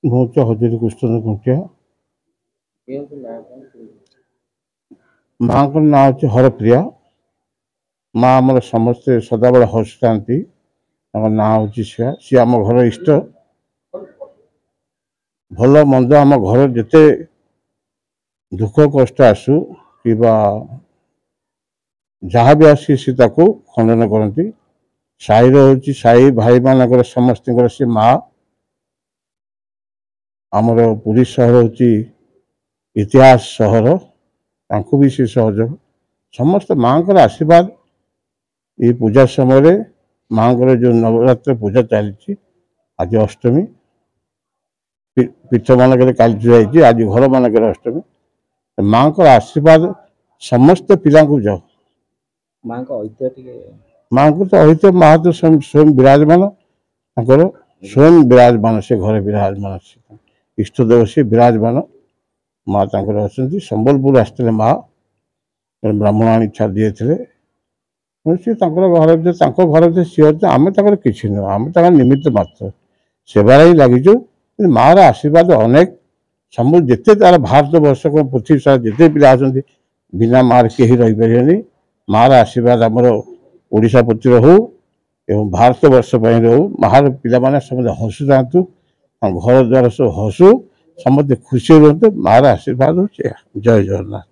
ମୁଁ ତ ହଜୁରୀ କୃଷ୍ଣ କୁଣ୍ଟିଆ। ମାଆଙ୍କ ନାଁ ହେଉଛି ହରପ୍ରିୟା। ମା ଆମର ସମସ୍ତେ ସଦାବେଳେ ହସୁଥାନ୍ତି। ତାଙ୍କ ନାଁ ହେଉଛି ସିଏ ଆମ ଘର ଇଷ୍ଟ। ଭଲ ମନ୍ଦ ଆମ ଘର ଯେତେ ଦୁଃଖ କଷ୍ଟ ଆସୁ କିମ୍ବା ଯାହା ବି ଆସି ସେ ତାକୁ ଖଣ୍ଡନ କରନ୍ତି। ସାହିର ହେଉଛି ସାହି ଭାଇମାନଙ୍କର ସମସ୍ତଙ୍କର ସେ ମା। ଆମର ପୁରୀ ସହର ହେଉଛି ଇତିହାସ ସହର, ତାଙ୍କୁ ବି ସେ ସହଯୋଗ। ସମସ୍ତ ମାଆଙ୍କର ଆଶୀର୍ବାଦ ଏଇ ପୂଜା ସମୟରେ। ମାଆଙ୍କର ଯେଉଁ ନବରାତ୍ର ପୂଜା ଚାଲିଛି, ଆଜି ଅଷ୍ଟମୀ, ପୀଠମାନଙ୍କରେ କାଲି ଯାଇଛି, ଆଜି ଘରମାନଙ୍କରେ ଅଷ୍ଟମୀ। ମାଆଙ୍କର ଆଶୀର୍ବାଦ ସମସ୍ତ ପିଲାଙ୍କୁ ଯାଉ। ମାଆଙ୍କ ଐତିହ୍ୟ ଟିକେ ମାଆଙ୍କୁ ତ ଐତିହ୍ୟ ମା ତ ସ୍ୱୟଂ ବିରାଜମାନ, ତାଙ୍କର ସ୍ୱୟଂ ବିରାଜମାନ, ସେ ଘରେ ବିରାଜମାନ, ଇଷ୍ଟଦେବ ସେ ବିରାଜମାନ। ମା ତାଙ୍କର ଅଛନ୍ତି। ସମ୍ବଲପୁର ଆସିଥିଲେ ମା, ବ୍ରାହ୍ମଣ ଆଣି ଛାଡ଼ି ଦେଇଥିଲେ। ସିଏ ତାଙ୍କର ଘର ସିଏ ଅଛି, ଆମେ ତାଙ୍କର କିଛି ନୁହଁ, ଆମେ ତାଙ୍କର ନିମିତ୍ତ ମାତ୍ର, ସେବାରେ ହିଁ ଲାଗିଛୁ। କିନ୍ତୁ ମାଆର ଆଶୀର୍ବାଦ ଅନେକ। ସବୁ ଯେତେ ତାର ଭାରତ ବର୍ଷ ପୃଥିବୀ ସାରା ଯେତେ ପିଲା ଅଛନ୍ତି, ବିନା ମାଆର କେହି ରହିପାରିବେନି। ମାଆର ଆଶୀର୍ବାଦ ଆମର ଓଡ଼ିଶା ପ୍ରତି ରହୁ ଏବଂ ଭାରତ ବର୍ଷ ପାଇଁ ରହୁ। ମାଆର ପିଲାମାନେ ସମସ୍ତେ ହସୁଥାନ୍ତୁ, ତାଙ୍କ ଘର ଦ୍ୱାର ସବୁ ହସୁ, ସମସ୍ତେ ଖୁସି ରୁହନ୍ତୁ। ମାଆର ଆଶୀର୍ବାଦ ହେଉଛି। ଜୟ ଜଗନ୍ନାଥ।